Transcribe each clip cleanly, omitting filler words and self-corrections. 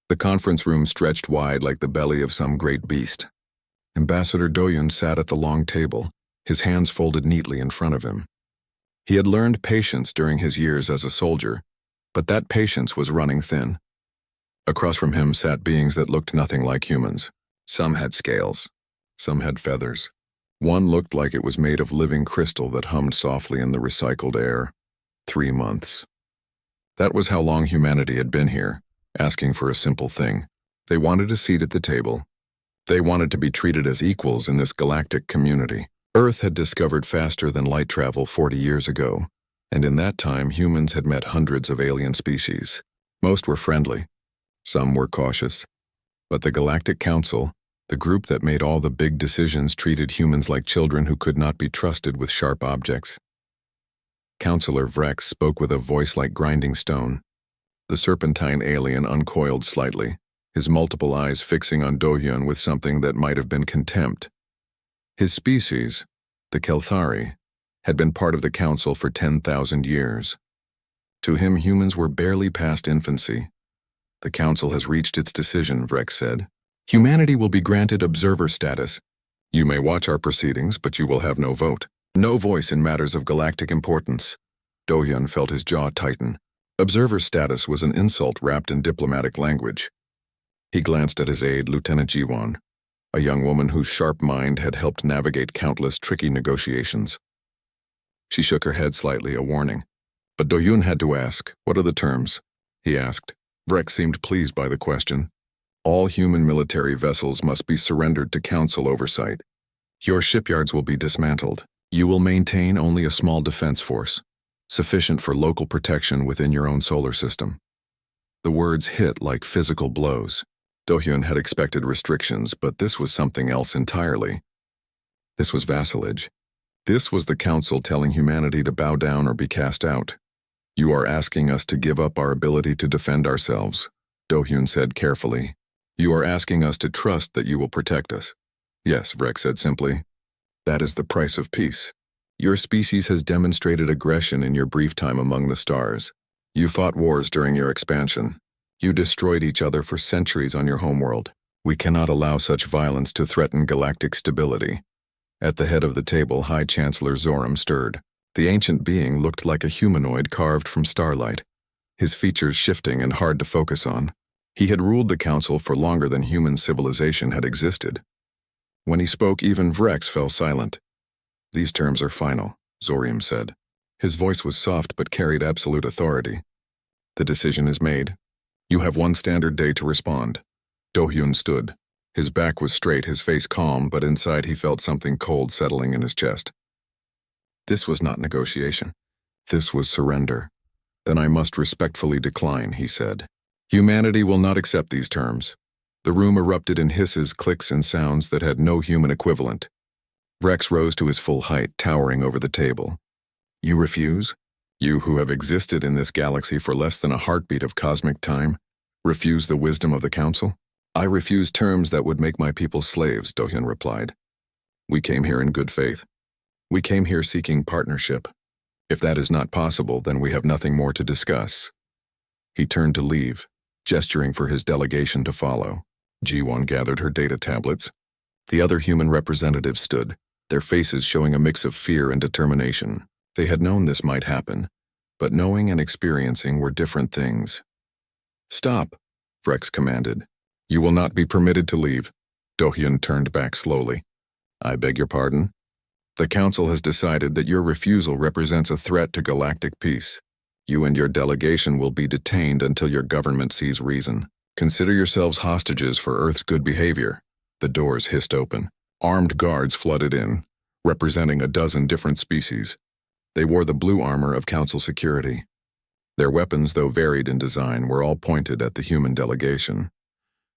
The conference room stretched wide like the belly of some great beast. Ambassador Doyun sat at the long table, his hands folded neatly in front of him. He had learned patience during his years as a soldier, but that patience was running thin. Across from him sat beings that looked nothing like humans. Some had scales, some had feathers. One looked like it was made of living crystal that hummed softly in the recycled air. 3 months. That was how long humanity had been here, asking for a simple thing. They wanted a seat at the table. They wanted to be treated as equals in this galactic community. Earth had discovered faster than light travel 40 years ago, and in that time humans had met hundreds of alien species. Most were friendly. Some were cautious. But the Galactic Council, the group that made all the big decisions, treated humans like children who could not be trusted with sharp objects. Counselor Vrex spoke with a voice like grinding stone. The serpentine alien uncoiled slightly, his multiple eyes fixing on Do-hyun with something that might have been contempt. His species, the Kelthari, had been part of the council for 10,000 years. To him, humans were barely past infancy. The council has reached its decision, Vrex said. Humanity will be granted observer status. You may watch our proceedings, but you will have no vote. No voice in matters of galactic importance. Do-hyun felt his jaw tighten. Observer status was an insult wrapped in diplomatic language. He glanced at his aide, Lieutenant Jiwon, a young woman whose sharp mind had helped navigate countless tricky negotiations. She shook her head slightly, a warning. But Do-hyun had to ask, "What are the terms?" he asked. Vrex seemed pleased by the question. All human military vessels must be surrendered to council oversight. Your shipyards will be dismantled. You will maintain only a small defense force, sufficient for local protection within your own solar system. The words hit like physical blows. Do-hyun had expected restrictions, but this was something else entirely. This was vassalage. This was the council telling humanity to bow down or be cast out. You are asking us to give up our ability to defend ourselves, Do-hyun said carefully. You are asking us to trust that you will protect us. Yes, Vrex said simply. That is the price of peace. Your species has demonstrated aggression in your brief time among the stars. You fought wars during your expansion. You destroyed each other for centuries on your homeworld. We cannot allow such violence to threaten galactic stability. At the head of the table, High Chancellor Zoram stirred. The ancient being looked like a humanoid carved from starlight, his features shifting and hard to focus on. He had ruled the council for longer than human civilization had existed. When he spoke, even Vrex fell silent. These terms are final, Zoram said. His voice was soft but carried absolute authority. The decision is made. You have 1 standard day to respond. Do-hyun stood. His back was straight, his face calm, but inside he felt something cold settling in his chest. This was not negotiation. This was surrender. Then I must respectfully decline, he said. Humanity will not accept these terms. The room erupted in hisses, clicks, and sounds that had no human equivalent. Vrex rose to his full height, towering over the table. You refuse? You who have existed in this galaxy for less than a heartbeat of cosmic time, refuse the wisdom of the council? I refuse terms that would make my people slaves, Do-hyun replied. We came here in good faith. We came here seeking partnership. If that is not possible, then we have nothing more to discuss. He turned to leave, gesturing for his delegation to follow. Jiwon gathered her data tablets. The other human representatives stood, their faces showing a mix of fear and determination. They had known this might happen, but knowing and experiencing were different things. Stop, Vrex commanded. You will not be permitted to leave. Do-hyun turned back slowly. I beg your pardon? The council has decided that your refusal represents a threat to galactic peace. You and your delegation will be detained until your government sees reason. Consider yourselves hostages for Earth's good behavior. The doors hissed open. Armed guards flooded in, representing a dozen different species. They wore the blue armor of council security. Their weapons, though varied in design, were all pointed at the human delegation.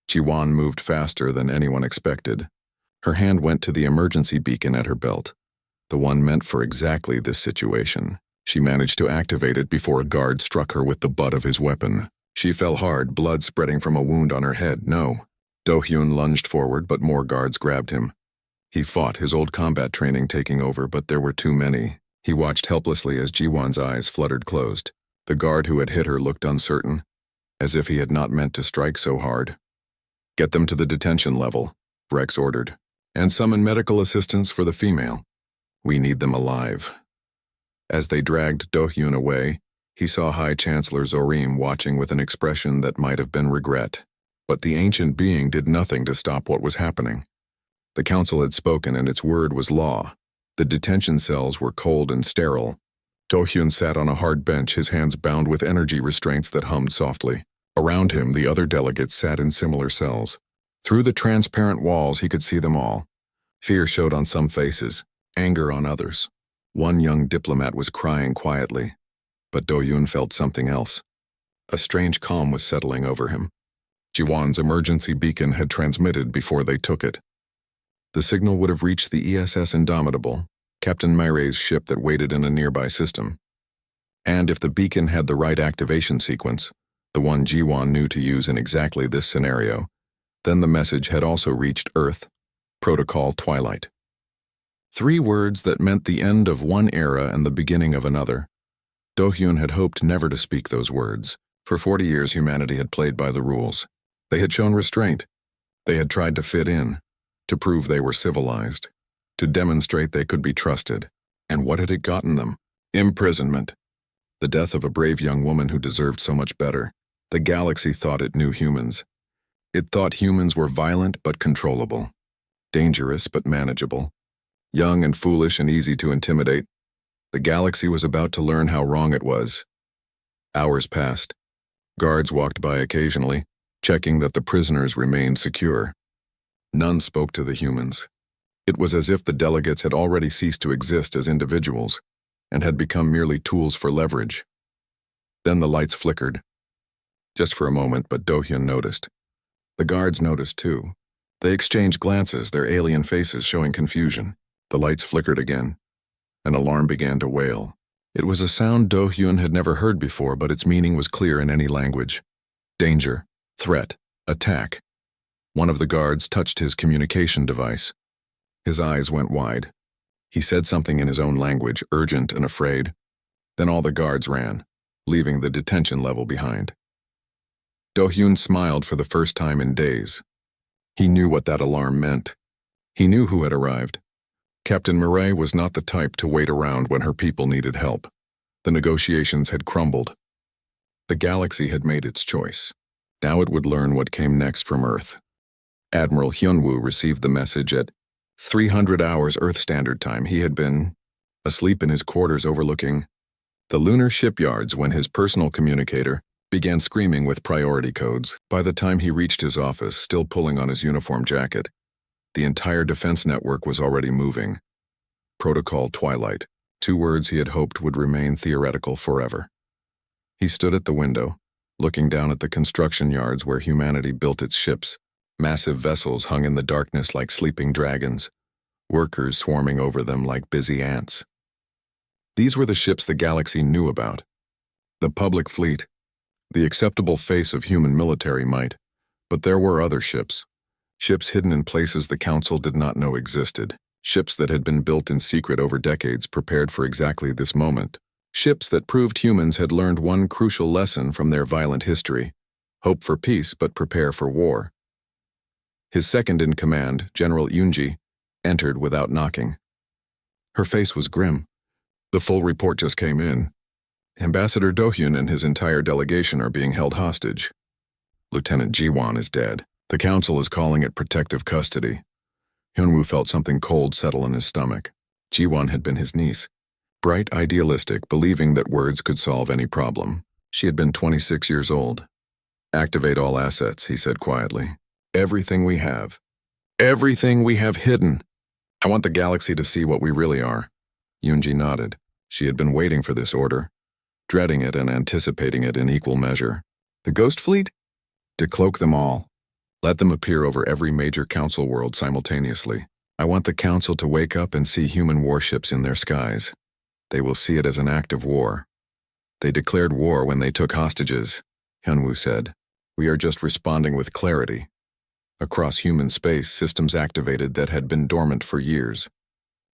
Jiwon moved faster than anyone expected. Her hand went to the emergency beacon at her belt, the one meant for exactly this situation. She managed to activate it before a guard struck her with the butt of his weapon. She fell hard, blood spreading from a wound on her head. No. Do-hyun lunged forward, but more guards grabbed him. He fought, his old combat training taking over, but there were too many. He watched helplessly as Jiwon's eyes fluttered closed. The guard who had hit her looked uncertain. as if he had not meant to strike so hard. "Get them to the detention level," Rex ordered, "and summon medical assistance for the female. We need them alive." As they dragged Do-hyun away, he saw High Chancellor Zorim watching with an expression that might have been regret. But the ancient being did nothing to stop what was happening. The council had spoken, and its word was law. The detention cells were cold and sterile. Do-hyun sat on a hard bench, his hands bound with energy restraints that hummed softly. Around him, the other delegates sat in similar cells. Through the transparent walls, he could see them all. Fear showed on some faces, anger on others. One young diplomat was crying quietly, but Do-hyun felt something else. A strange calm was settling over him. Jiwon's emergency beacon had transmitted before they took it. The signal would have reached the ESS Indomitable, Captain Maire's ship that waited in a nearby system. And if the beacon had the right activation sequence, the one Jiwon knew to use in exactly this scenario, then the message had also reached Earth, Protocol Twilight. 3 words that meant the end of one era and the beginning of another. Do-hyun had hoped never to speak those words. For 40 years, humanity had played by the rules. They had shown restraint. They had tried to fit in, to prove they were civilized, to demonstrate they could be trusted. And what had it gotten them? Imprisonment. The death of a brave young woman who deserved so much better. The galaxy thought it knew humans. It thought humans were violent but controllable, dangerous but manageable, young and foolish and easy to intimidate. The galaxy was about to learn how wrong it was. Hours passed. Guards walked by occasionally, checking that the prisoners remained secure. None spoke to the humans. It was as if the delegates had already ceased to exist as individuals and had become merely tools for leverage. Then the lights flickered. Just for a moment, but Do-hyun noticed. The guards noticed too. They exchanged glances, their alien faces showing confusion. The lights flickered again. An alarm began to wail. It was a sound Do-hyun had never heard before, but its meaning was clear in any language. Danger, threat, attack. One of the guards touched his communication device. His eyes went wide. He said something in his own language, urgent and afraid. Then all the guards ran, leaving the detention level behind. Do-hyun smiled for the first time in days. He knew what that alarm meant. He knew who had arrived. Captain Maire was not the type to wait around when her people needed help. The negotiations had crumbled. The galaxy had made its choice. Now it would learn what came next from Earth. Admiral Hyunwoo received the message at 300 hours Earth Standard Time. He had been asleep in his quarters overlooking the lunar shipyards when his personal communicator began screaming with priority codes. By the time he reached his office, still pulling on his uniform jacket, the entire defense network was already moving. Protocol Twilight, 2 words he had hoped would remain theoretical forever. He stood at the window, looking down at the construction yards where humanity built its ships. Massive vessels hung in the darkness like sleeping dragons, workers swarming over them like busy ants. These were the ships the galaxy knew about. The public fleet, the acceptable face of human military might, but there were other ships. Ships hidden in places the Council did not know existed. Ships that had been built in secret over decades, prepared for exactly this moment. Ships that proved humans had learned one crucial lesson from their violent history: hope for peace but prepare for war. His second-in-command, General Yoonji, entered without knocking. Her face was grim. "The full report just came in. Ambassador Do-hyun and his entire delegation are being held hostage. Lieutenant Jiwon is dead. The Council is calling it protective custody." Hyunwoo felt something cold settle in his stomach. Jiwon had been his niece. Bright, idealistic, believing that words could solve any problem. She had been 26 years old. "Activate all assets," he said quietly. "Everything we have. Everything we have hidden. I want the galaxy to see what we really are." Yoonji nodded. She had been waiting for this order, dreading it and anticipating it in equal measure. "The Ghost Fleet? Decloak them all. Let them appear over every major Council world simultaneously. I want the Council to wake up and see human warships in their skies. They will see it as an act of war. They declared war when they took hostages," Hyunwoo said. "We are just responding with clarity." Across human space, systems activated that had been dormant for years.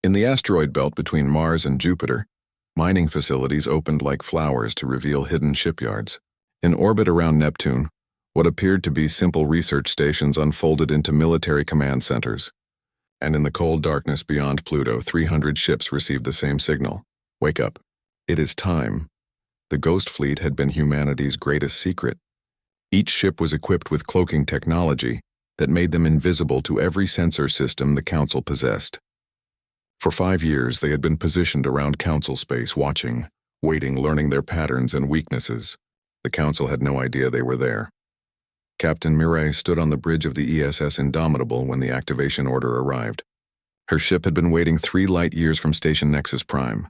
In the asteroid belt between Mars and Jupiter, mining facilities opened like flowers to reveal hidden shipyards. In orbit around Neptune, what appeared to be simple research stations unfolded into military command centers. And in the cold darkness beyond Pluto, 300 ships received the same signal. Wake up. It is time. The Ghost Fleet had been humanity's greatest secret. Each ship was equipped with cloaking technology that made them invisible to every sensor system the Council possessed. For 5 years, they had been positioned around Council space, watching, waiting, learning their patterns and weaknesses. The Council had no idea they were there. Captain Mirai stood on the bridge of the ESS Indomitable when the activation order arrived. Her ship had been waiting 3 light years from Station Nexus Prime,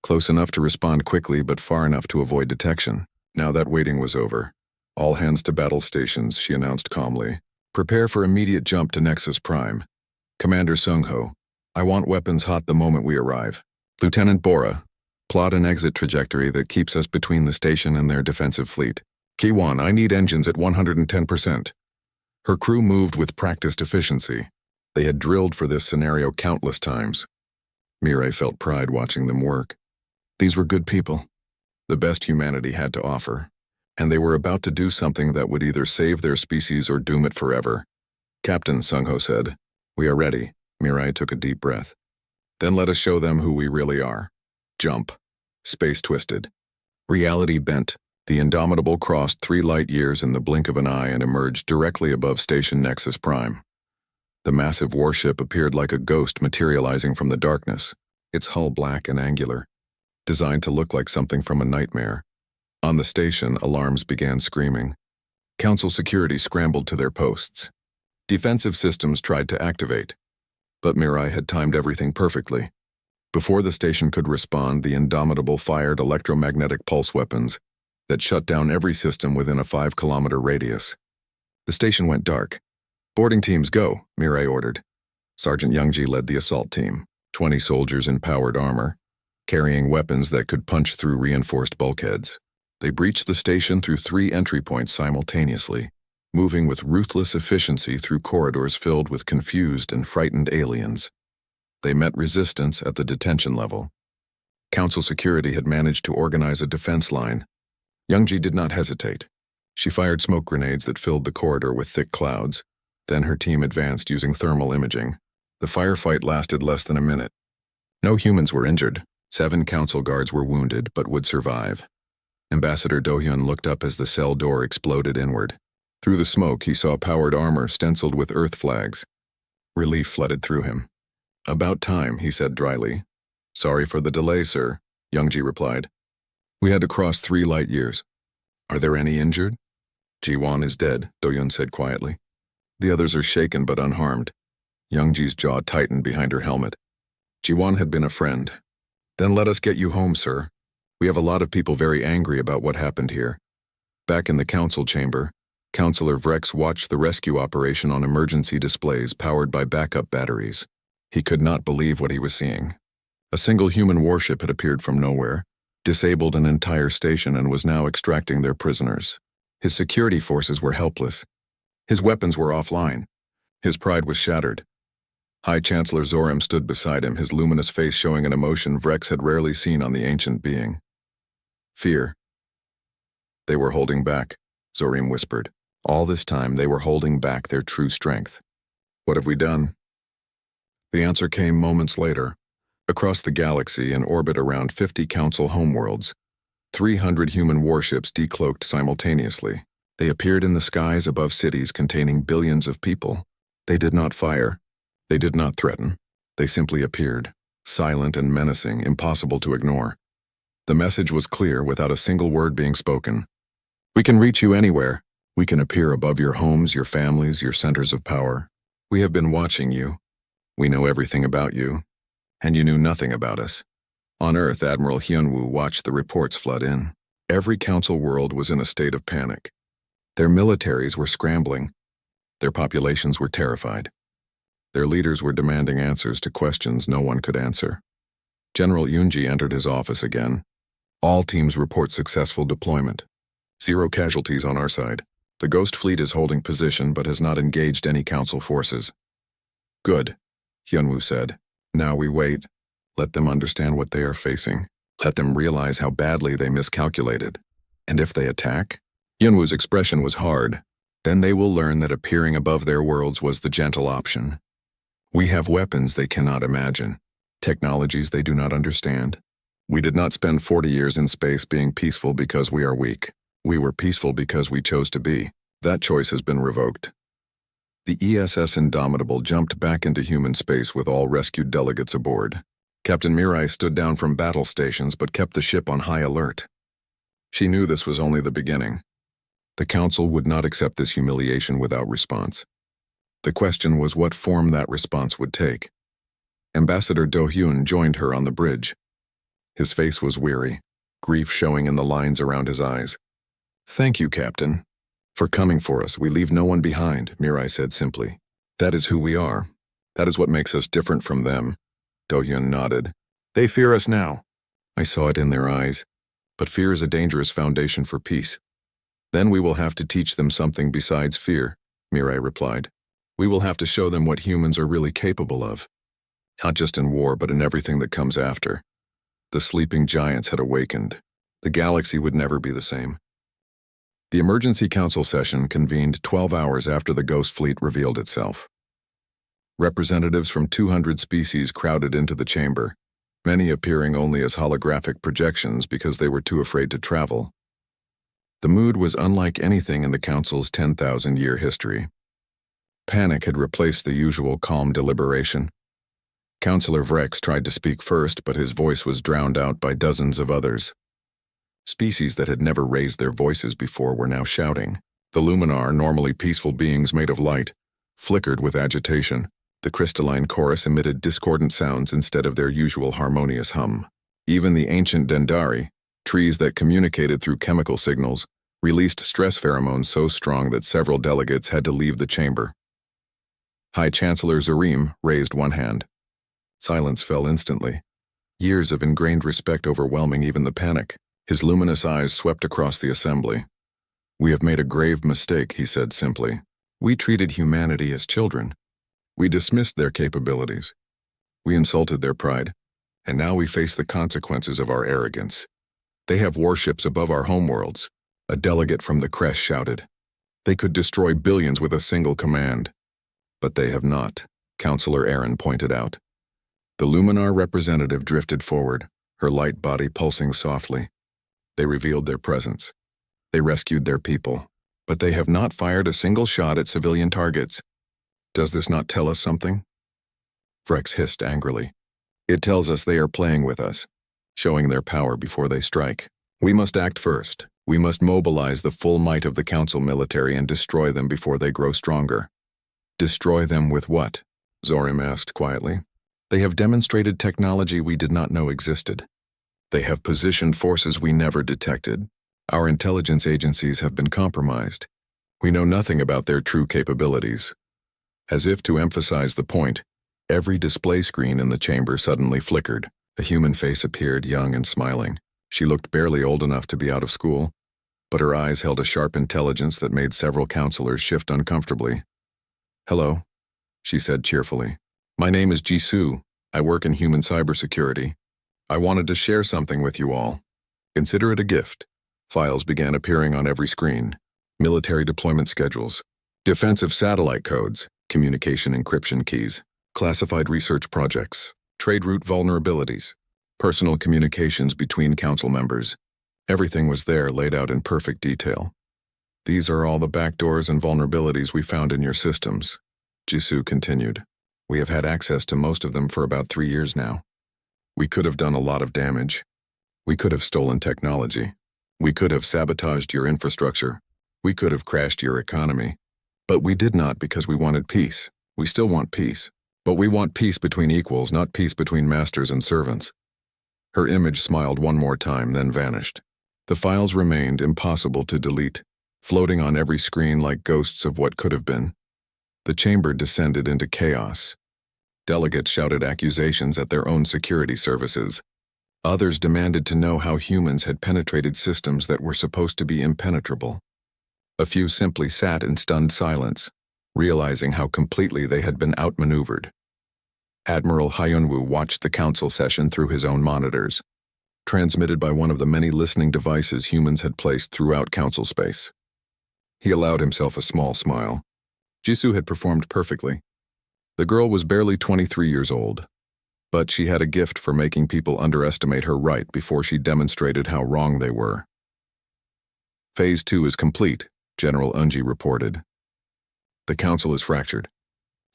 close enough to respond quickly but far enough to avoid detection. Now that waiting was over. All hands to battle stations, she announced calmly. Prepare for immediate jump to Nexus Prime. Commander Sung-ho, I want weapons hot the moment we arrive. Lieutenant Bora, plot an exit trajectory that keeps us between the station and their defensive fleet. Kiwan, I need engines at 110%. Her crew moved with practiced efficiency. They had drilled for this scenario countless times. Mirai felt pride watching them work. These were good people, the best humanity had to offer, and they were about to do something that would either save their species or doom it forever. Captain, Sung-ho said, we are ready. Mirai took a deep breath. Then let us show them who we really are. Jump. Space twisted. Reality bent. The Indomitable crossed 3 light years in the blink of an eye and emerged directly above Station Nexus Prime. The massive warship appeared like a ghost materializing from the darkness, its hull black and angular, designed to look like something from a nightmare. On the station, alarms began screaming. Council security scrambled to their posts. Defensive systems tried to activate, but Mirai had timed everything perfectly. Before the station could respond, the Indomitable fired electromagnetic pulse weapons that shut down every system within a 5-kilometer radius. The station went dark. Boarding teams go, Mirai ordered. Sergeant Youngji led the assault team, 20 soldiers in powered armor, carrying weapons that could punch through reinforced bulkheads. They breached the station through 3 entry points simultaneously, moving with ruthless efficiency through corridors filled with confused and frightened aliens. They met resistance at the detention level. Council security had managed to organize a defense line. Youngji did not hesitate. She fired smoke grenades that filled the corridor with thick clouds. Then her team advanced using thermal imaging. The firefight lasted less than a minute. No humans were injured. 7 council guards were wounded but would survive. Ambassador Do-hyun looked up as the cell door exploded inward. Through the smoke, he saw powered armor stenciled with Earth flags. Relief flooded through him. About time, he said dryly. Sorry for the delay, sir, Youngji replied. We had to cross 3 light years. Are there any injured? Ji-won is dead, Do-hyun said quietly. The others are shaken but unharmed. Youngji's jaw tightened behind her helmet. Ji-won had been a friend. Then let us get you home, sir. We have a lot of people very angry about what happened here. Back in the council chamber, Councillor Vrex watched the rescue operation on emergency displays powered by backup batteries. He could not believe what he was seeing. A single human warship had appeared from nowhere, disabled an entire station, and was now extracting their prisoners. His security forces were helpless. His weapons were offline. His pride was shattered. High Chancellor Zoram stood beside him, his luminous face showing an emotion Vrex had rarely seen on the ancient being. Fear. They were holding back, Zoram whispered. All this time they were holding back their true strength. What have we done? The answer came moments later. Across the galaxy, in orbit around 50 Council homeworlds, 300 human warships decloaked simultaneously. They appeared in the skies above cities containing billions of people. They did not fire. They did not threaten. They simply appeared, silent and menacing, impossible to ignore. The message was clear without a single word being spoken. We can reach you anywhere. We can appear above your homes, your families, your centers of power. We have been watching you. We know everything about you. And you knew nothing about us. On Earth, Admiral Hyunwoo watched the reports flood in. Every council world was in a state of panic. Their militaries were scrambling. Their populations were terrified. Their leaders were demanding answers to questions no one could answer. General Yoonji entered his office again. All teams report successful deployment. 0 casualties on our side. The Ghost Fleet is holding position but has not engaged any council forces. Good, Hyunwoo said. Now we wait. Let them understand what they are facing. Let them realize how badly they miscalculated. And if they attack, Yunwu's expression was hard. Then they will learn that appearing above their worlds was the gentle option. We have weapons they cannot imagine, technologies they do not understand. We did not spend 40 years in space being peaceful because we are weak. We were peaceful because we chose to be. That choice has been revoked. The ESS Indomitable jumped back into human space with all rescued delegates aboard. Captain Mirai stood down from battle stations but kept the ship on high alert. She knew this was only the beginning. The Council would not accept this humiliation without response. The question was what form that response would take. Ambassador Do-hyun joined her on the bridge. His face was weary, grief showing in the lines around his eyes. "Thank you, Captain. For coming for us, we leave no one behind," Mirai said simply. "That is who we are. That is what makes us different from them." Do-hyun nodded. "They fear us now." "I saw it in their eyes. But fear is a dangerous foundation for peace." "Then we will have to teach them something besides fear," Mirai replied. "We will have to show them what humans are really capable of. Not just in war, but in everything that comes after." The sleeping giants had awakened. The galaxy would never be the same. The Emergency Council session convened 12 hours after the Ghost Fleet revealed itself. Representatives from 200 species crowded into the chamber, many appearing only as holographic projections because they were too afraid to travel. The mood was unlike anything in the Council's 10,000-year history. Panic had replaced the usual calm deliberation. Councillor Vrex tried to speak first, but his voice was drowned out by dozens of others. Species that had never raised their voices before were now shouting. The Luminar, normally peaceful beings made of light, flickered with agitation. The crystalline chorus emitted discordant sounds instead of their usual harmonious hum. Even the ancient Dendari, trees that communicated through chemical signals, released stress pheromones so strong that several delegates had to leave the chamber. High Chancellor Zarim raised one hand. Silence fell instantly. Years of ingrained respect overwhelming even the panic. His luminous eyes swept across the assembly. "We have made a grave mistake," he said simply. "We treated humanity as children. We dismissed their capabilities. We insulted their pride. And now we face the consequences of our arrogance. They have warships above our homeworlds," a delegate from the Creche shouted. "They could destroy billions with a single command." "But they have not," Councillor Aaron pointed out. The Luminar representative drifted forward, her light body pulsing softly. "They revealed their presence. They rescued their people. But they have not fired a single shot at civilian targets. Does this not tell us something?" Vrex hissed angrily. "It tells us they are playing with us, showing their power before they strike. We must act first. We must mobilize the full might of the Council military and destroy them before they grow stronger." "Destroy them with what?" Zorim asked quietly. "They have demonstrated technology we did not know existed. They have positioned forces we never detected. Our intelligence agencies have been compromised. We know nothing about their true capabilities." As if to emphasize the point, every display screen in the chamber suddenly flickered. A human face appeared, young and smiling. She looked barely old enough to be out of school, but her eyes held a sharp intelligence that made several counselors shift uncomfortably. "Hello," she said cheerfully. "My name is Jisoo. I work in human cybersecurity. I wanted to share something with you all. Consider it a gift." Files began appearing on every screen. Military deployment schedules, defensive satellite codes, communication encryption keys, classified research projects, trade route vulnerabilities, personal communications between council members. Everything was there, laid out in perfect detail. "These are all the backdoors and vulnerabilities we found in your systems," Jisoo continued. "We have had access to most of them for about 3 years now. We could have done a lot of damage. We could have stolen technology. We could have sabotaged your infrastructure. We could have crashed your economy. But we did not because we wanted peace. We still want peace. But we want peace between equals, not peace between masters and servants." Her image smiled one more time, then vanished. The files remained impossible to delete, floating on every screen like ghosts of what could have been. The chamber descended into chaos. Delegates shouted accusations at their own security services. Others demanded to know how humans had penetrated systems that were supposed to be impenetrable. A few simply sat in stunned silence, realizing how completely they had been outmaneuvered. Admiral Hyunwoo watched the council session through his own monitors, transmitted by one of the many listening devices humans had placed throughout council space. He allowed himself a small smile. Jisoo had performed perfectly. The girl was barely 23 years old, but she had a gift for making people underestimate her right before she demonstrated how wrong they were. Phase 2 is complete, General Unji reported. The council is fractured.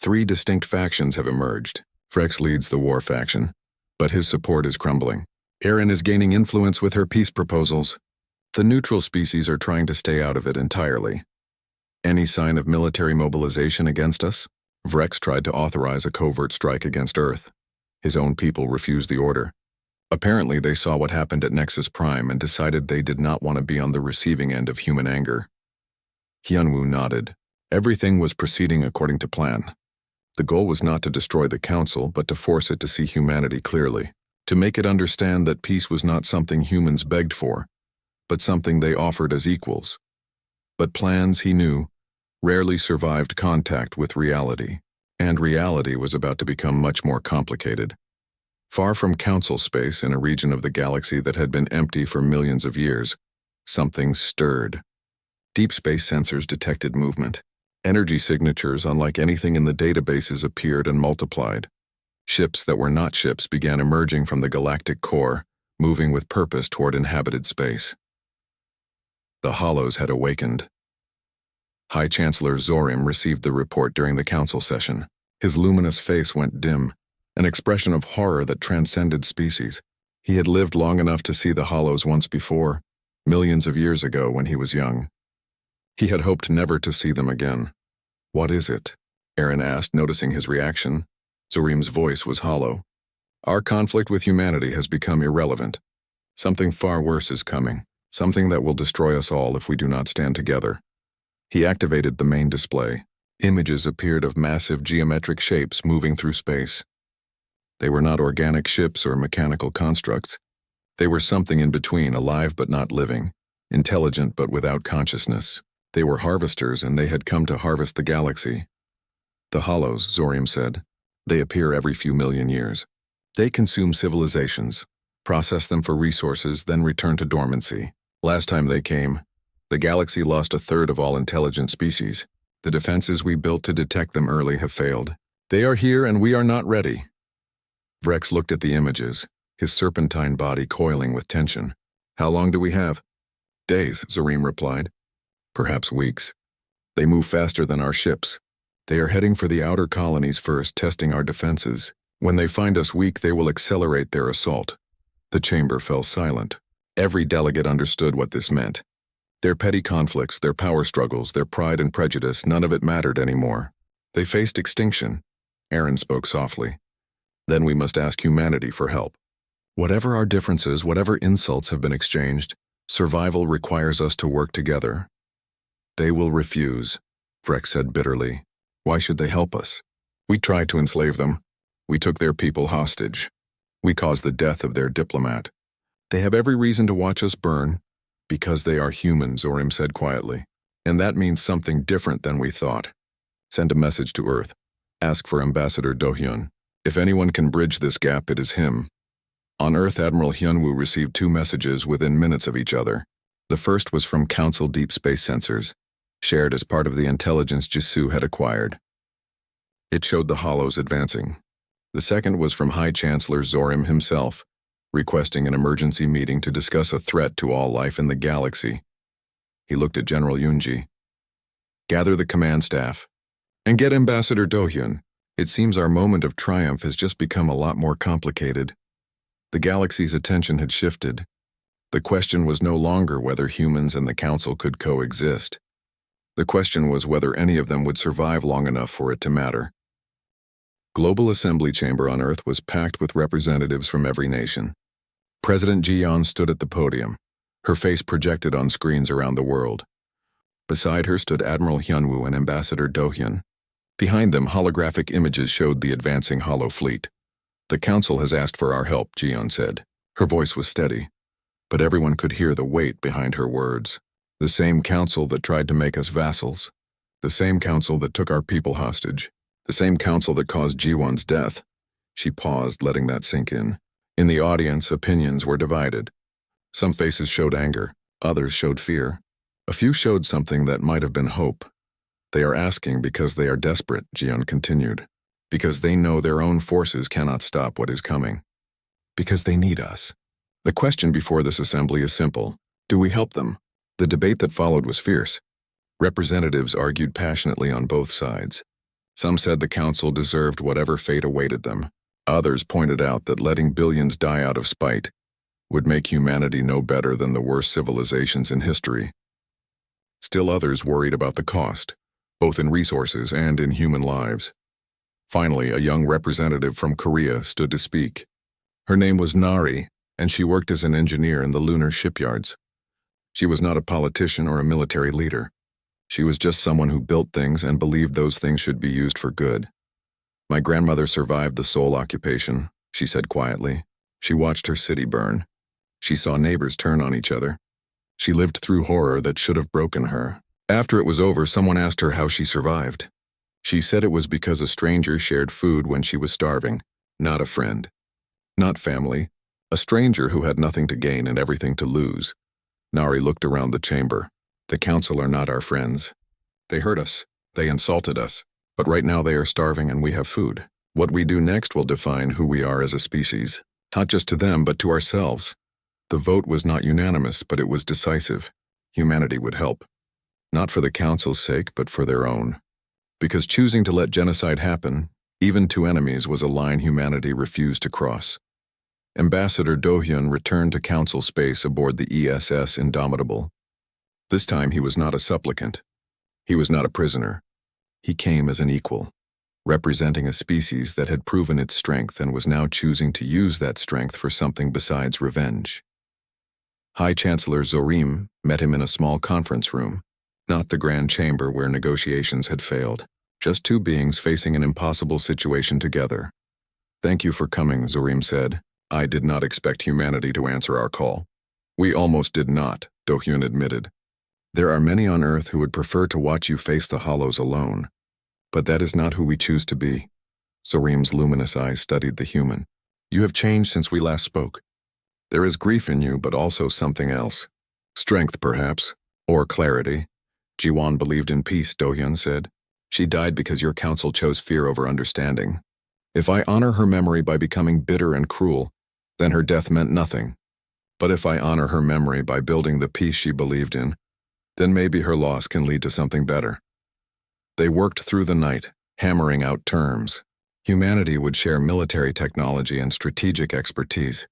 3 distinct factions have emerged. Frex leads the war faction, but his support is crumbling. Erin is gaining influence with her peace proposals. The neutral species are trying to stay out of it entirely. Any sign of military mobilization against us? Vrex tried to authorize a covert strike against Earth. His own people refused the order. Apparently, they saw what happened at Nexus Prime and decided they did not want to be on the receiving end of human anger. Hyunwoo nodded. Everything was proceeding according to plan. The goal was not to destroy the council, but to force it to see humanity clearly, to make it understand that peace was not something humans begged for, but something they offered as equals. But plans, he knew, rarely survived contact with reality, and reality was about to become much more complicated. Far from council space in a region of the galaxy that had been empty for millions of years, something stirred. Deep space sensors detected movement. Energy signatures, unlike anything in the databases, appeared and multiplied. Ships that were not ships began emerging from the galactic core, moving with purpose toward inhabited space. The Hollows had awakened. High Chancellor Zorim received the report during the council session. His luminous face went dim, an expression of horror that transcended species. He had lived long enough to see the Hollows once before, millions of years ago when he was young. He had hoped never to see them again. What is it? Erin asked, noticing his reaction. Zorim's voice was hollow. Our conflict with humanity has become irrelevant. Something far worse is coming, something that will destroy us all if we do not stand together. He activated the main display. Images appeared of massive geometric shapes moving through space. They were not organic ships or mechanical constructs. They were something in between, alive but not living, intelligent but without consciousness. They were harvesters, and they had come to harvest the galaxy. The Hollows, Zorim said. They appear every few million years. They consume civilizations, process them for resources, then return to dormancy. Last time they came, the galaxy lost a third of all intelligent species. The defenses we built to detect them early have failed. They are here, and we are not ready. Vrex looked at the images, his serpentine body coiling with tension. How long do we have? Days, Zorim replied. Perhaps weeks. They move faster than our ships. They are heading for the outer colonies first, testing our defenses. When they find us weak, they will accelerate their assault. The chamber fell silent. Every delegate understood what this meant. Their petty conflicts, their power struggles, their pride and prejudice, none of it mattered anymore. They faced extinction. Erin spoke softly. Then we must ask humanity for help. Whatever our differences, whatever insults have been exchanged, survival requires us to work together. They will refuse, Vrex said bitterly. Why should they help us? We tried to enslave them. We took their people hostage. We caused the death of their diplomat. They have every reason to watch us burn, because they are humans, Zorim said quietly. And that means something different than we thought. Send a message to Earth. Ask for Ambassador Do-hyun. If anyone can bridge this gap, it is him. On Earth, Admiral Hyunwoo received 2 messages within minutes of each other. The first was from Council Deep Space Sensors, shared as part of the intelligence Jisoo had acquired. It showed the Hollows advancing. The second was from High Chancellor Zorim himself, requesting an emergency meeting to discuss a threat to all life in the galaxy. He looked at General Yunji. Gather the command staff, and get Ambassador Do-hyun. It seems our moment of triumph has just become a lot more complicated. The galaxy's attention had shifted. The question was no longer whether humans and the Council could coexist. The question was whether any of them would survive long enough for it to matter. Global Assembly Chamber on Earth was packed with representatives from every nation. President Ji-yeon stood at the podium, her face projected on screens around the world. Beside her stood Admiral Hyunwoo and Ambassador Do-hyun. Behind them, holographic images showed the advancing Hollow fleet. The Council has asked for our help, Ji-yeon said. Her voice was steady, but everyone could hear the weight behind her words. The same Council that tried to make us vassals. The same Council that took our people hostage. The same Council that caused Ji-won's death. She paused, letting that sink in. In the audience, opinions were divided. Some faces showed anger, others showed fear. A few showed something that might have been hope. They are asking because they are desperate, Jian continued. Because they know their own forces cannot stop what is coming. Because they need us. The question before this assembly is simple. Do we help them? The debate that followed was fierce. Representatives argued passionately on both sides. Some said the council deserved whatever fate awaited them. Others pointed out that letting billions die out of spite would make humanity no better than the worst civilizations in history. Still others worried about the cost, both in resources and in human lives. Finally, a young representative from Korea stood to speak. Her name was Nari, and she worked as an engineer in the lunar shipyards. She was not a politician or a military leader. She was just someone who built things and believed those things should be used for good. My grandmother survived the soul occupation, she said quietly. She watched her city burn. She saw neighbors turn on each other. She lived through horror that should have broken her. After it was over, someone asked her how she survived. She said it was because a stranger shared food when she was starving, not a friend. Not family, a stranger who had nothing to gain and everything to lose. Nari looked around the chamber. The council are not our friends. They hurt us. They insulted us. But right now they are starving and we have food. What we do next will define who we are as a species. Not just to them, but to ourselves. The vote was not unanimous, but it was decisive. Humanity would help. Not for the council's sake, but for their own. Because choosing to let genocide happen, even to enemies, was a line humanity refused to cross. Ambassador Do-hyun returned to council space aboard the ESS Indomitable. This time he was not a supplicant. He was not a prisoner. He came as an equal, representing a species that had proven its strength and was now choosing to use that strength for something besides revenge. High Chancellor Zorim met him in a small conference room, not the grand chamber where negotiations had failed, just two beings facing an impossible situation together. Thank you for coming, Zorim said. I did not expect humanity to answer our call. We almost did not, Do-hyun admitted. There are many on Earth who would prefer to watch you face the hollows alone. But that is not who we choose to be. Zorim's luminous eyes studied the human. You have changed since we last spoke. There is grief in you, but also something else. Strength, perhaps, or clarity. Jiwon believed in peace, Do-hyun said. She died because your council chose fear over understanding. If I honor her memory by becoming bitter and cruel, then her death meant nothing. But if I honor her memory by building the peace she believed in, then maybe her loss can lead to something better. They worked through the night, hammering out terms. Humanity would share military technology and strategic expertise.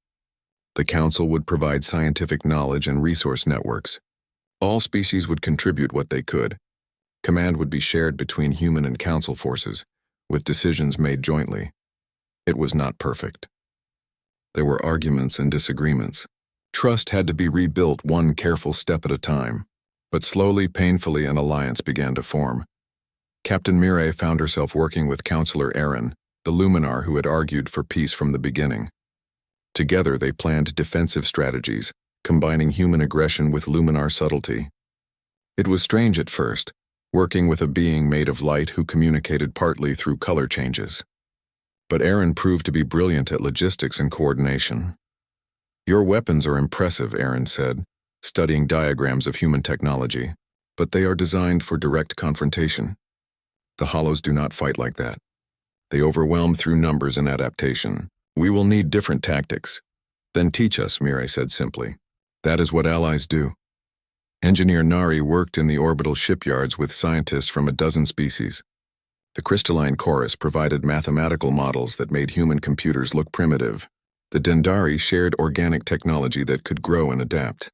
The council would provide scientific knowledge and resource networks. All species would contribute what they could. Command would be shared between human and council forces, with decisions made jointly. It was not perfect. There were arguments and disagreements. Trust had to be rebuilt one careful step at a time. But slowly, painfully, an alliance began to form. Captain Mireille found herself working with Counselor Aaron, the Luminar who had argued for peace from the beginning. Together they planned defensive strategies, combining human aggression with Luminar subtlety. It was strange at first, working with a being made of light who communicated partly through color changes. But Aaron proved to be brilliant at logistics and coordination. Your weapons are impressive, Aaron said, studying diagrams of human technology, but they are designed for direct confrontation. The Hollows do not fight like that. They overwhelm through numbers and adaptation. We will need different tactics. Then teach us, Mireille said simply. That is what allies do. Engineer Nari worked in the orbital shipyards with scientists from a dozen species. The crystalline chorus provided mathematical models that made human computers look primitive. The Dendari shared organic technology that could grow and adapt.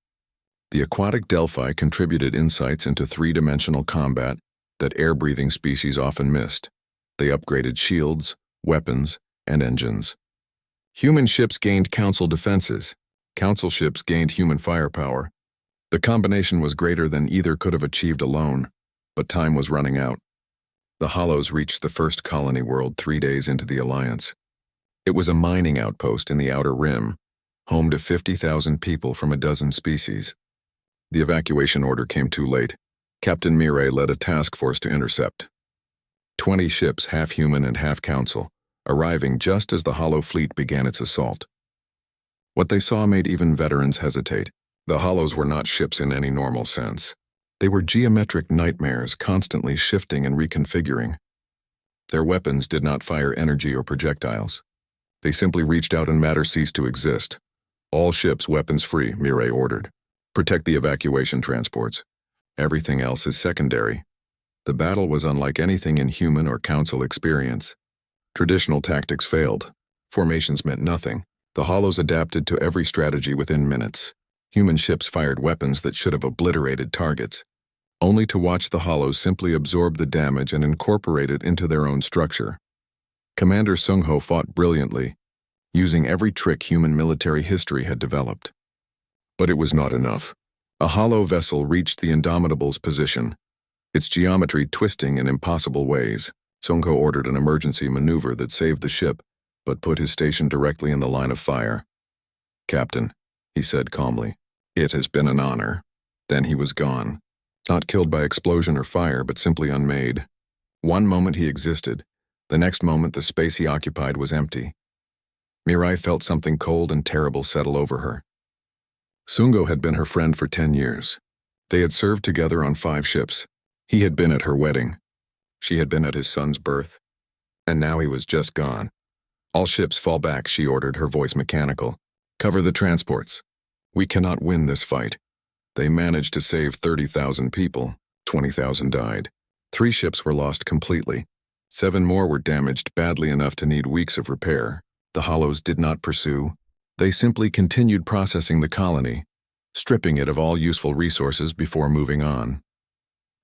The aquatic Delphi contributed insights into three-dimensional combat that air-breathing species often missed. They upgraded shields, weapons, and engines. Human ships gained council defenses. Council ships gained human firepower. The combination was greater than either could have achieved alone, but time was running out. The Hollows reached the first colony world 3 days into the alliance. It was a mining outpost in the outer rim, home to 50,000 people from a dozen species. The evacuation order came too late. Captain Mireille led a task force to intercept. 20 ships, half human and half council, arriving just as the Hollow fleet began its assault. What they saw made even veterans hesitate. The Hollows were not ships in any normal sense. They were geometric nightmares, constantly shifting and reconfiguring. Their weapons did not fire energy or projectiles. They simply reached out and matter ceased to exist. All ships weapons free, Mireille ordered. Protect the evacuation transports. Everything else is secondary. The battle was unlike anything in human or council experience. Traditional tactics failed. Formations meant nothing. The Hollows adapted to every strategy within minutes. Human ships fired weapons that should have obliterated targets, only to watch the Hollows simply absorb the damage and incorporate it into their own structure. Commander Sung-ho fought brilliantly, using every trick human military history had developed. But it was not enough. A Hollow vessel reached the Indomitable's position, its geometry twisting in impossible ways. Sung-ho ordered an emergency maneuver that saved the ship, but put his station directly in the line of fire. "Captain," he said calmly, "it has been an honor." Then he was gone. Not killed by explosion or fire, but simply unmade. One moment he existed, the next moment the space he occupied was empty. Mireille felt something cold and terrible settle over her. Sung-ho had been her friend for 10 years. They had served together on 5 ships. He had been at her wedding. She had been at his son's birth. And now he was just gone. "All ships fall back," she ordered, her voice mechanical. "Cover the transports. We cannot win this fight." They managed to save 30,000 people. 20,000 died. 3 ships were lost completely. 7 more were damaged badly enough to need weeks of repair. The Hollows did not pursue. They simply continued processing the colony, stripping it of all useful resources before moving on.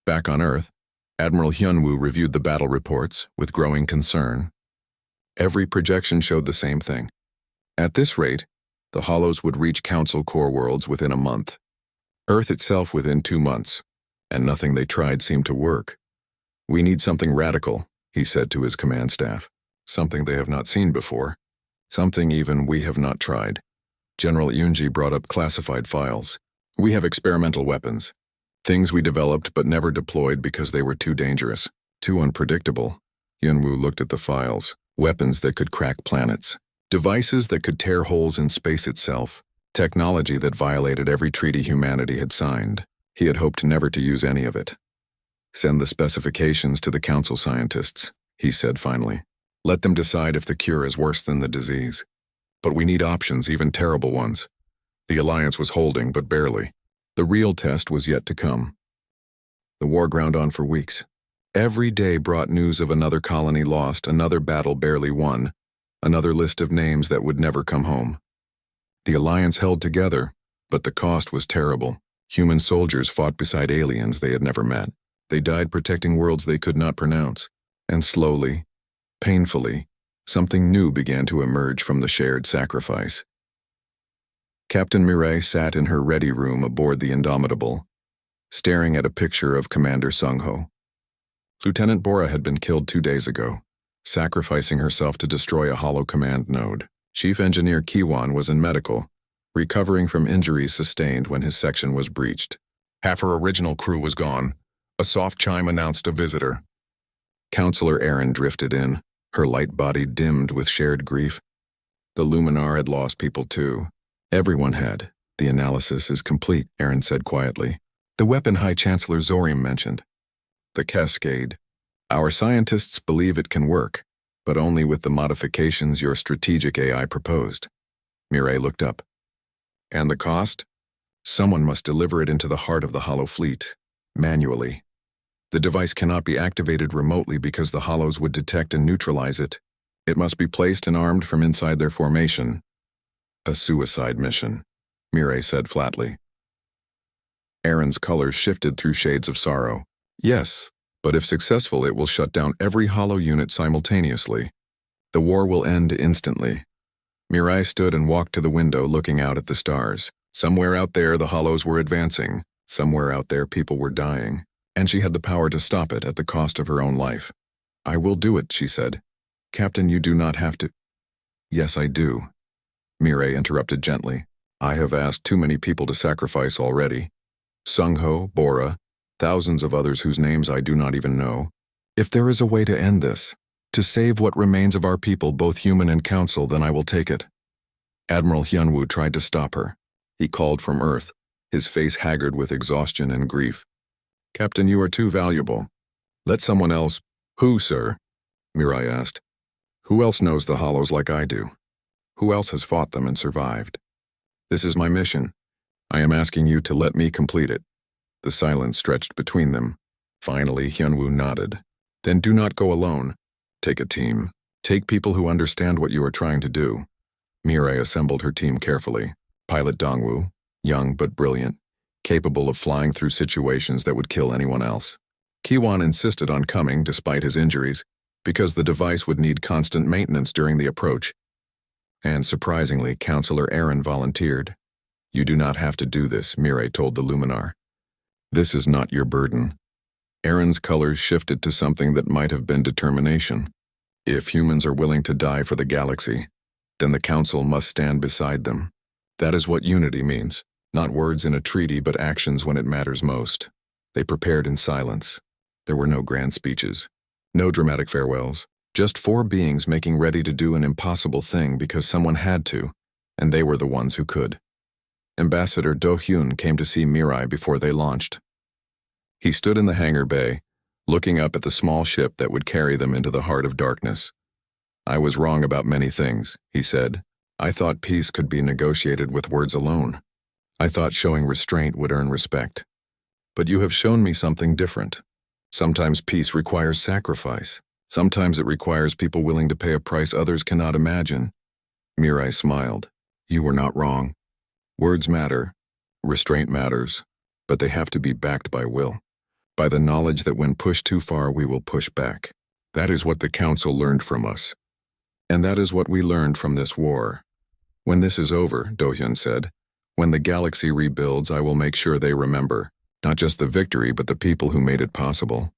Back on Earth, Admiral Hyunwoo reviewed the battle reports with growing concern. Every projection showed the same thing. At this rate, the Hollows would reach Council core worlds within a month. Earth itself within 2 months, and nothing they tried seemed to work. "We need something radical," he said to his command staff. "Something they have not seen before. Something even we have not tried." General Yunji brought up classified files. "We have experimental weapons. Things we developed but never deployed because they were too dangerous, too unpredictable." Yunwoo looked at the files. Weapons that could crack planets. Devices that could tear holes in space itself. Technology that violated every treaty humanity had signed. He had hoped never to use any of it. "Send the specifications to the council scientists," he said finally. "Let them decide if the cure is worse than the disease. But we need options, even terrible ones." The alliance was holding, but barely. The real test was yet to come. The war ground on for weeks. Every day brought news of another colony lost, another battle barely won, another list of names that would never come home. The alliance held together, but the cost was terrible. Human soldiers fought beside aliens they had never met. They died protecting worlds they could not pronounce. And slowly, painfully, something new began to emerge from the shared sacrifice. Captain Mireille sat in her ready room aboard the Indomitable, staring at a picture of Commander Sung-ho. Lieutenant Bora had been killed 2 days ago, sacrificing herself to destroy a hollow command node. Chief Engineer Kiwan was in medical, recovering from injuries sustained when his section was breached. Half her original crew was gone. A soft chime announced a visitor. Counselor Erin drifted in, her light body dimmed with shared grief. The Luminar had lost people too. Everyone had. "The analysis is complete," Erin said quietly. "The weapon High Chancellor Zorium mentioned. The Cascade. Our scientists believe it can work, but only with the modifications your strategic AI proposed." Mireille looked up. "And the cost? Someone must deliver it into the heart of the Hollow fleet, manually. The device cannot be activated remotely because the Hollows would detect and neutralize it. It must be placed and armed from inside their formation." "A suicide mission," Mireille said flatly. Erin's colors shifted through shades of sorrow. "Yes, but if successful it will shut down every Hollow unit simultaneously. The war will end instantly." Mireille stood and walked to the window, looking out at the stars. Somewhere out there the Hollows were advancing. Somewhere out there people were dying. And she had the power to stop it at the cost of her own life. "I will do it," she said. "Captain, you do not have to—" "Yes, I do," Mireille interrupted gently. "I have asked too many people to sacrifice already. Sung-ho, Bora, thousands of others whose names I do not even know. If there is a way to end this, to save what remains of our people, both human and council, then I will take it." Admiral Hyunwoo tried to stop her. He called from Earth, his face haggard with exhaustion and grief. Captain, you are too valuable. Let someone else— Who, sir? Mirai asked. Who else knows the hollows like I do? Who else has fought them and survived? This is my mission. I am asking you to let me complete it. The silence stretched between them. Finally, Hyunwoo nodded. Then do not go alone. Take a team. Take people who understand what you are trying to do. Mirai assembled her team carefully. Pilot Dongwoo, young but brilliant, capable of flying through situations that would kill anyone else. Kiwon insisted on coming despite his injuries, because the device would need constant maintenance during the approach. And surprisingly, Counselor Aaron volunteered. You do not have to do this, Mirai told the Luminar. This is not your burden. Aaron's colors shifted to something that might have been determination. If humans are willing to die for the galaxy, then the Council must stand beside them. That is what unity means, not words in a treaty but actions when it matters most. They prepared in silence. There were no grand speeches, no dramatic farewells, just four beings making ready to do an impossible thing because someone had to, and they were the ones who could. Ambassador Do-hyun came to see Mirai before they launched. He stood in the hangar bay, looking up at the small ship that would carry them into the heart of darkness. I was wrong about many things, he said. I thought peace could be negotiated with words alone. I thought showing restraint would earn respect. But you have shown me something different. Sometimes peace requires sacrifice. Sometimes it requires people willing to pay a price others cannot imagine. Mirai smiled. You were not wrong. Words matter. Restraint matters. But they have to be backed by will. By the knowledge that when pushed too far, we will push back. That is what the Council learned from us. And that is what we learned from this war. When this is over, Do-hyun said, when the galaxy rebuilds, I will make sure they remember, not just the victory, but the people who made it possible.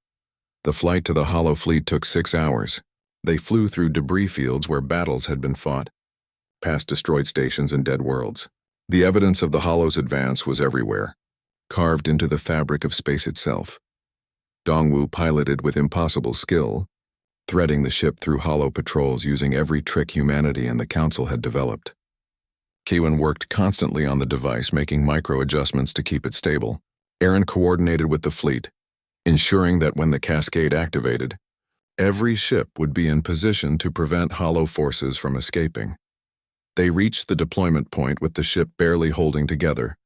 The flight to the Hollow Fleet took 6 hours. They flew through debris fields where battles had been fought, past destroyed stations and dead worlds. The evidence of the Hollow's advance was everywhere, carved into the fabric of space itself. Dongwoo piloted with impossible skill, threading the ship through hollow patrols using every trick humanity and the Council had developed. Kiwon worked constantly on the device, making micro-adjustments to keep it stable. Aaron coordinated with the fleet, ensuring that when the cascade activated, every ship would be in position to prevent hollow forces from escaping. They reached the deployment point with the ship barely holding together.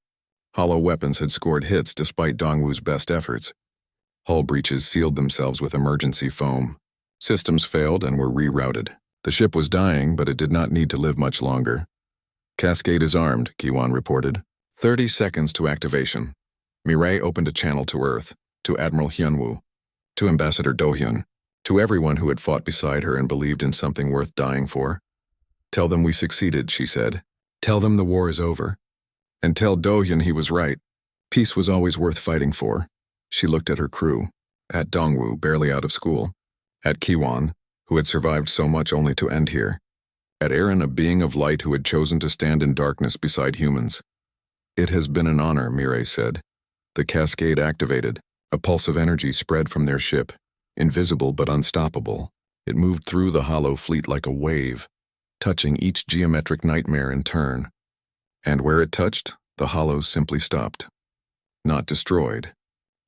Hollow weapons had scored hits despite Dongwoo's best efforts. Hull breaches sealed themselves with emergency foam. Systems failed and were rerouted. The ship was dying, but it did not need to live much longer. Cascade is armed, Kiwon reported. 30 seconds to activation. Mirai opened a channel to Earth, to Admiral Hyunwoo, to Ambassador Do-hyun, to everyone who had fought beside her and believed in something worth dying for. Tell them we succeeded, she said. Tell them the war is over. And tell Do-hyun he was right. Peace was always worth fighting for. She looked at her crew, at Dongwoo, barely out of school, at Kiwon, who had survived so much only to end here, at Aaron, a being of light who had chosen to stand in darkness beside humans. It has been an honor, Mirai said. The cascade activated. A pulse of energy spread from their ship, invisible but unstoppable. It moved through the Hollow Fleet like a wave, touching each geometric nightmare in turn. And where it touched, the Hollows simply stopped. Not destroyed,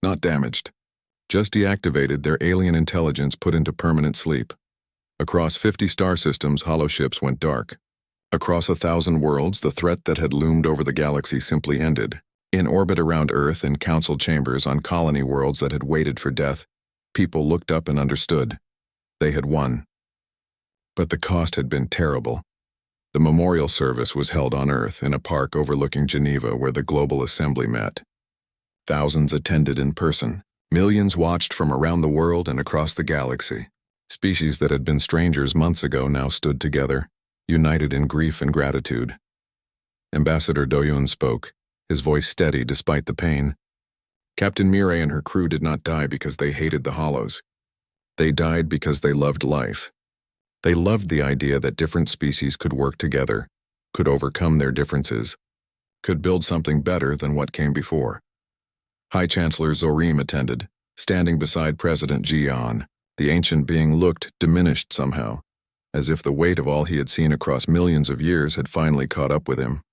not damaged, just deactivated, their alien intelligence put into permanent sleep. Across 50 star systems, Hollow ships went dark. Across 1,000 worlds, the threat that had loomed over the galaxy simply ended. In orbit around Earth, in council chambers on colony worlds that had waited for death, people looked up and understood. They had won. But the cost had been terrible. The memorial service was held on Earth in a park overlooking Geneva where the Global Assembly met. Thousands attended in person. Millions watched from around the world and across the galaxy. Species that had been strangers months ago now stood together, united in grief and gratitude. Ambassador Do-hyun spoke, his voice steady despite the pain. Captain Mirai and her crew did not die because they hated the Hollows. They died because they loved life. They loved the idea that different species could work together, could overcome their differences, could build something better than what came before. High Chancellor Zorim attended, standing beside President Ji-yeon. The ancient being looked diminished somehow, as if the weight of all he had seen across millions of years had finally caught up with him.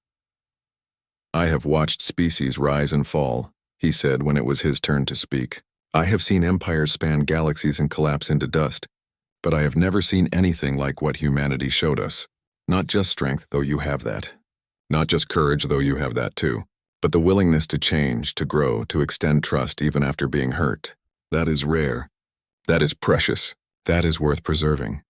I have watched species rise and fall, he said when it was his turn to speak. "I have seen empires span galaxies and collapse into dust, but I have never seen anything like what humanity showed us. Not just strength, though you have that. Not just courage, though you have that too. But the willingness to change, to grow, to extend trust even after being hurt. That is rare. That is precious. That is worth preserving."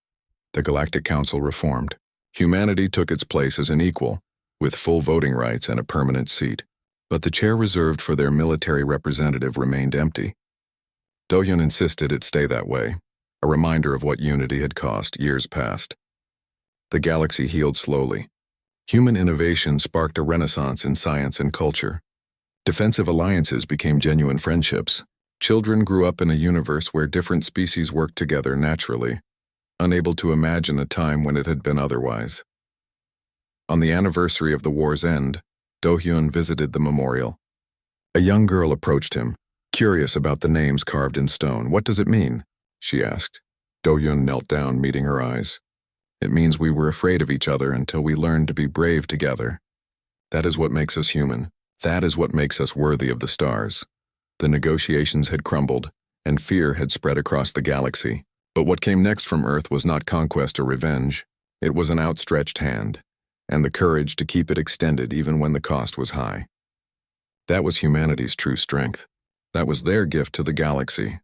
The Galactic Council reformed. Humanity took its place as an equal, with full voting rights and a permanent seat. But the chair reserved for their military representative remained empty. Doyun insisted it stay that way, a reminder of what unity had cost years past. The galaxy healed slowly. Human innovation sparked a renaissance in science and culture. Defensive alliances became genuine friendships. Children grew up in a universe where different species worked together naturally, unable to imagine a time when it had been otherwise. On the anniversary of the war's end, Do-hyun visited the memorial. A young girl approached him, curious about the names carved in stone. "What does it mean?" she asked. Do-hyun knelt down, meeting her eyes. "It means we were afraid of each other until we learned to be brave together. That is what makes us human. That is what makes us worthy of the stars." The negotiations had crumbled, and fear had spread across the galaxy. But what came next from Earth was not conquest or revenge. It was an outstretched hand, and the courage to keep it extended even when the cost was high. That was humanity's true strength. That was their gift to the galaxy.